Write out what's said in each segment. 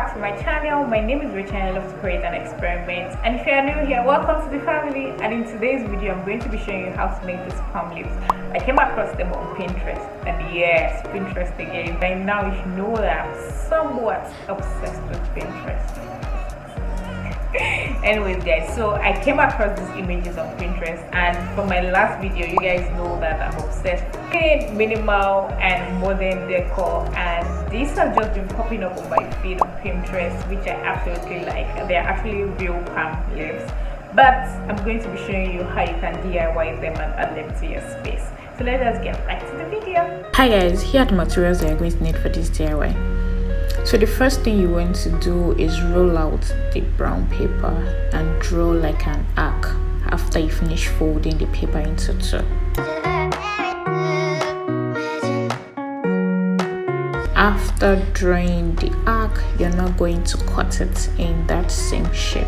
back to my channel. My name is Rachel and I love to create and experiment. And if you are new here, welcome to the family. And in today's video, I'm going to be showing you how to make these palm leaves. I came across them on Pinterest, and yes, Pinterest again. By now you should know that I'm somewhat obsessed with Pinterest. Anyways guys, so I came across these images on Pinterest, and from my last video you guys know that I'm obsessed with minimal and modern decor, and these have just been popping up on my feed on Pinterest, which I absolutely like. They're actually real palm leaves, but I'm going to be showing you how you can DIY them and add them to your space. So let us get right to the video. Hi guys, here are the materials that you're going to need for this DIY. So the first thing you want to do is roll out the brown paper and draw like an arc after you finish folding the paper into two. After drawing the arc, you're not going to cut it in that same shape.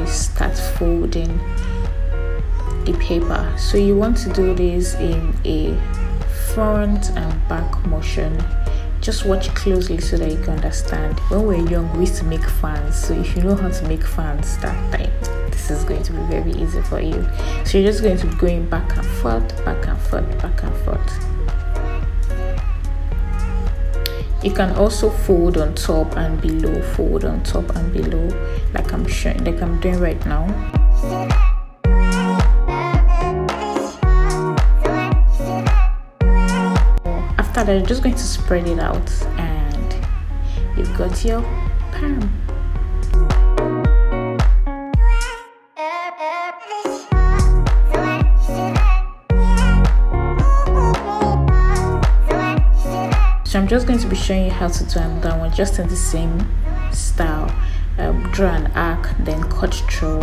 Start folding the paper. So you want to do this in a front and back motion. Just watch closely so that you can understand. When we were young, we used to make fans, so if you know how to make fans that time, this is going to be very easy for you. So you're just going to be going back and forth, back and forth, back and forth. You can also fold on top and below, fold on top and below, like I'm showing, like I'm doing right now. After that, you're just going to spread it out, and you've got your palm. So I'm just going to be showing you how to do another one just in the same style. Draw an arc, then cut through.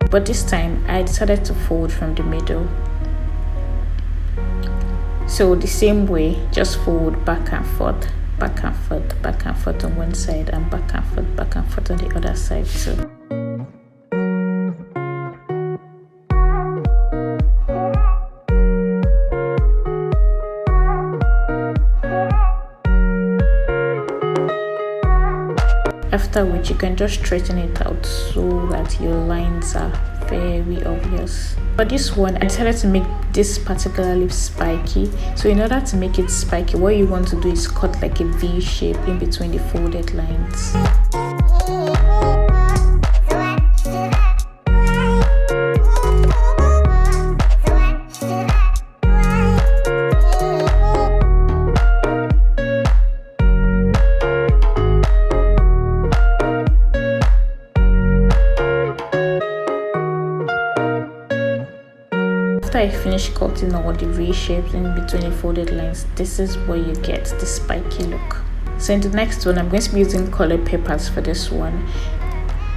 But this time I decided to fold from the middle. So the same way, just fold back and forth, back and forth, back and forth on one side, and back and forth on the other side too. After which you can just straighten it out so that your lines are very obvious. For this one, I decided to make this particular leaf spiky. So in order to make it spiky, what you want to do is cut like a V shape in between the folded lines. After I finish cutting all the V shapes in between the folded lines, this is where you get the spiky look. So in the next one, I'm going to be using colored papers for this one.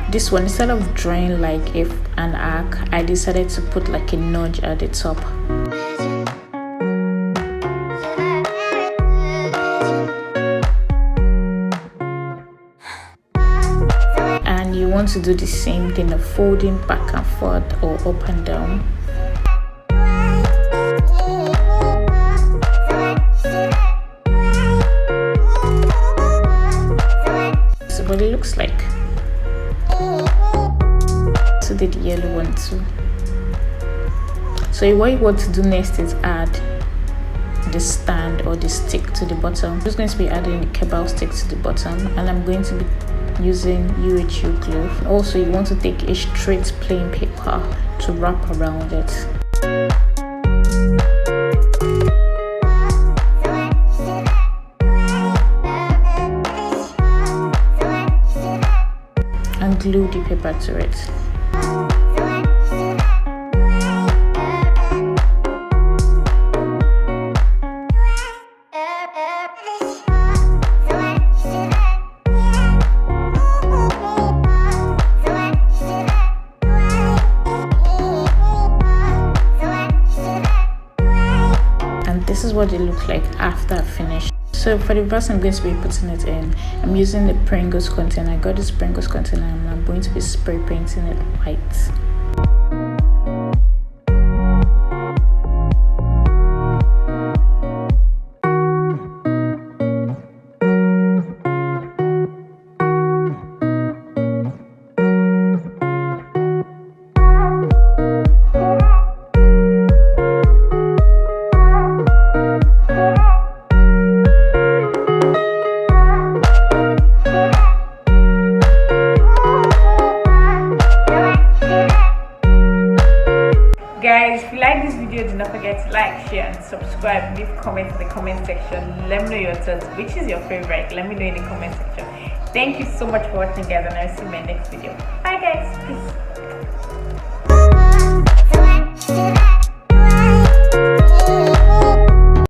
This one, instead of drawing like an arc, I decided to put like a notch at the top. And you want to do the same thing of folding back and forth or up and down. What it looks like. So did the yellow one too. So what you want to do next is add the stand or the stick to the bottom. I'm just going to be adding the Kebab Stick to the bottom, and I'm going to be using UHU Glue. Also, you want to take a straight plain paper to wrap around it. And glue the paper to it. this is what they look like after I finish. So for the vase I'm going to be putting it in, I'm using the Pringles container. I got this Pringles container and I'm going to be spray painting it white. Guys, if you like this video, do not forget to like, share and subscribe. Leave comments in the comment section. Let me know your thoughts. Which is your favorite? Let me know in the comment section. Thank you so much for watching, guys, and I'll see you in my next video. Bye guys. Peace.